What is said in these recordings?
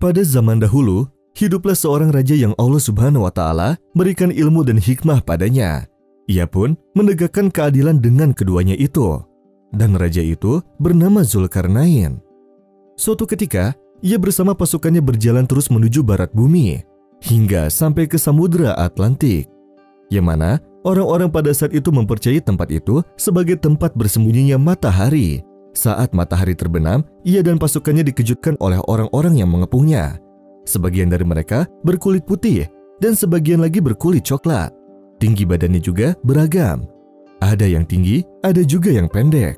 Pada zaman dahulu, hiduplah seorang raja yang Allah Subhanahu wa Ta'ala berikan ilmu dan hikmah padanya. Ia pun menegakkan keadilan dengan keduanya itu. Dan raja itu bernama Zulkarnain. Suatu ketika, ia bersama pasukannya berjalan terus menuju barat bumi, hingga sampai ke Samudra Atlantik, yang mana orang-orang pada saat itu mempercayai tempat itu sebagai tempat bersembunyinya matahari. Saat matahari terbenam, ia dan pasukannya dikejutkan oleh orang-orang yang mengepungnya. Sebagian dari mereka berkulit putih dan sebagian lagi berkulit coklat. Tinggi badannya juga beragam. Ada yang tinggi, ada juga yang pendek.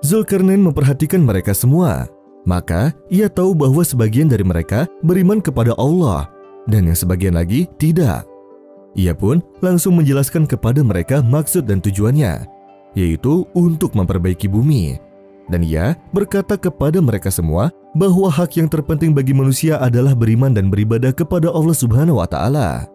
Zulkarnain memperhatikan mereka semua. Maka ia tahu bahwa sebagian dari mereka beriman kepada Allah dan yang sebagian lagi tidak. Ia pun langsung menjelaskan kepada mereka maksud dan tujuannya, yaitu untuk memperbaiki bumi. Dan ia berkata kepada mereka semua bahwa hak yang terpenting bagi manusia adalah beriman dan beribadah kepada Allah Subhanahu wa Ta'ala.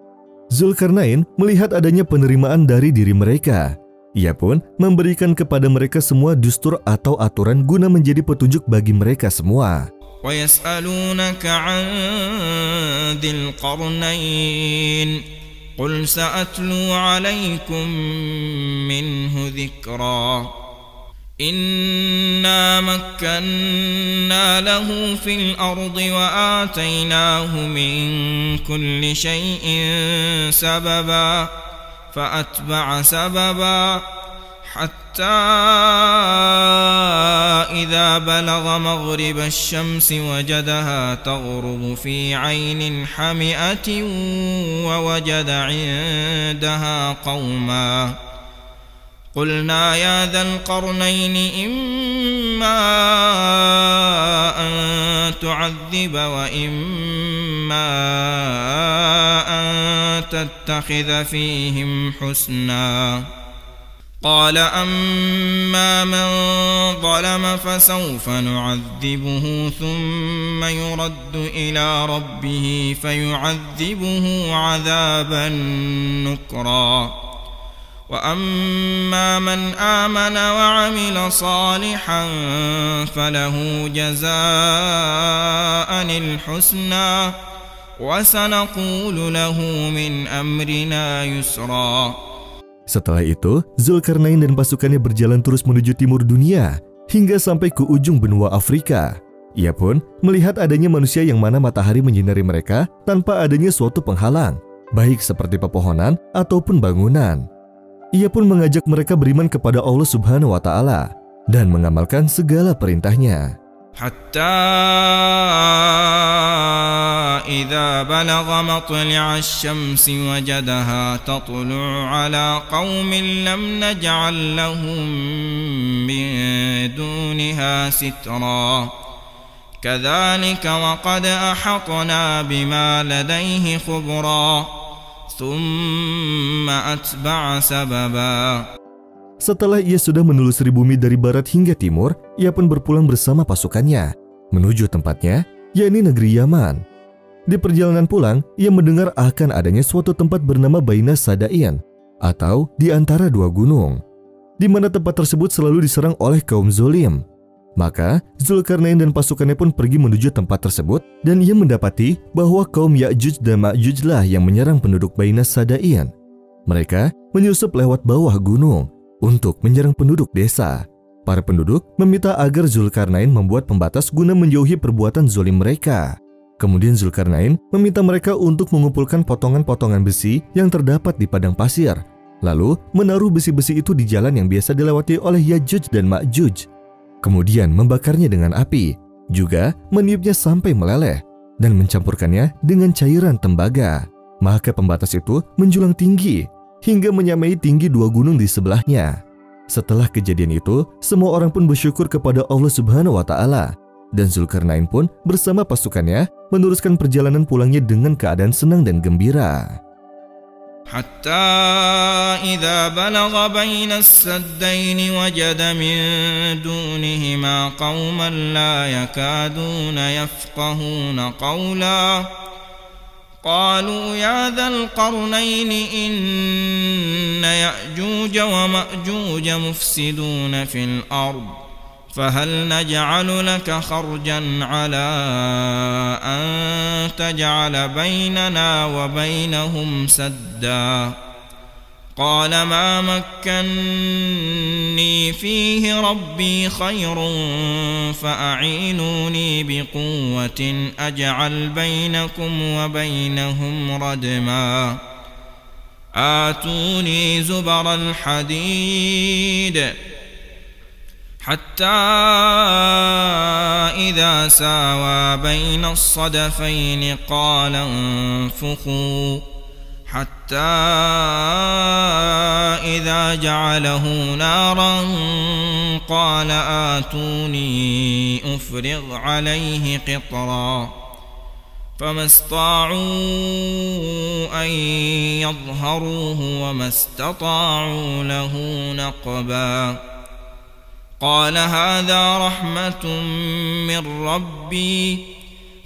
Zulkarnain melihat adanya penerimaan dari diri mereka. Ia pun memberikan kepada mereka semua dustur atau aturan guna menjadi petunjuk bagi mereka semua. وَيَسْأَلُونَكَ عَنْ ذِي الْقَرْنَيْنِ قُلْ سَأَتْلُو عَلَيْكُمْ مِنْهُ ذِكْرًا إِنَّا مَكَّنَّا لَهُ فِي الْأَرْضِ وَآتَيْنَاهُ مِنْ كُلِّ شَيْءٍ سَبَبًا فَأَتْبَعَ سَبَبًا حَتَّى إِذَا بَلَغَ مَغْرِبَ الشَّمْسِ وَجَدَهَا تَغْرُبُ فِي عَيْنٍ حَمِئَةٍ وَوَجَدَ عِندَهَا قَوْمًا قُلْنَا يَا ذَا الْقَرْنَيْنِ إِمَّا أَن تُعَذِّبَ وَإِمَّا أَن تَتَّخِذَ فِيهِمْ حُسْنًا قَالَ أَمَّا مَنْ ظَلَمَ فَسَوْفَ نُعَذِّبُهُ ثُمَّ يُرَدُّ إِلَى رَبِّهِ فَيُعَذِّبُهُ عَذَابًا نُكْرًا وَأَمَّا مَنْ آمَنَ وَعَمِلَ صَالِحًا فَلَهُ جَزَاءً الْحُسْنَى وَسَنَقُولُ لَهُ مِنْ أَمْرِنَا يُسْرًا. Setelah itu, Zulkarnain dan pasukannya berjalan terus menuju timur dunia hingga sampai ke ujung benua Afrika. Ia pun melihat adanya manusia yang mana matahari menyinari mereka tanpa adanya suatu penghalang, baik seperti pepohonan ataupun bangunan. Ia pun mengajak mereka beriman kepada Allah Subhanahu wa Ta'ala dan mengamalkan segala perintahnya. حتى إذا بلغ مطلع الشمس وجدها تطلع على قوم لم نجعل لهم من دونها سترا كذلك وقد أحطنا بما لديه خبرا ثم أتبع سببا. Setelah ia sudah menelusuri bumi dari barat hingga timur, ia pun berpulang bersama pasukannya menuju tempatnya, yakni negeri Yaman. Di perjalanan pulang, ia mendengar akan adanya suatu tempat bernama Baina Sadain, atau di antara dua gunung, di mana tempat tersebut selalu diserang oleh kaum zolim. Maka Zulkarnain dan pasukannya pun pergi menuju tempat tersebut, dan ia mendapati bahwa kaum Ya'juj dan Ma'juj lah yang menyerang penduduk Baina Sadain. Mereka menyusup lewat bawah gunung untuk menyerang penduduk desa. Para penduduk meminta agar Zulkarnain membuat pembatas guna menjauhi perbuatan zolim mereka. Kemudian Zulkarnain meminta mereka untuk mengumpulkan potongan-potongan besi yang terdapat di padang pasir, lalu menaruh besi-besi itu di jalan yang biasa dilewati oleh Ya'juj dan Ma'juj. Kemudian membakarnya dengan api, juga meniupnya sampai meleleh, dan mencampurkannya dengan cairan tembaga. Maka pembatas itu menjulang tinggi, hingga menyamai tinggi dua gunung di sebelahnya. Setelah kejadian itu, semua orang pun bersyukur kepada Allah Subhanahu wa Ta'ala, dan Zulkarnain pun bersama pasukannya meneruskan perjalanan pulangnya dengan keadaan senang dan gembira. حتى إذا بلغ بين السدين وجد من دونهما قوما لا يكادون يفقهون قولا قالوا يا ذا القرنين إن يأجوج ومأجوج مفسدون في الأرض فهل نجعل لك خرجا على أن تجعل بيننا وبينهم سدا قال ما مكني فيه ربي خير فأعينوني بقوة أجعل بينكم وبينهم ردما آتوني زبر الحديد حتى إذا ساوى بين الصدفين قال انفخوا حتى إذا جعله نارا قال آتوني أفرغ عليه قطرا فما استطاعوا أن يظهروه وما استطاعوا له نقبا قال هذا رحمة من ربي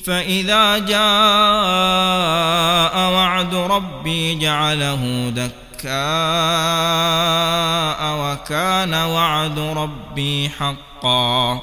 فإذا جاء وعد ربي جعله دكاء وكان وعد ربي حقا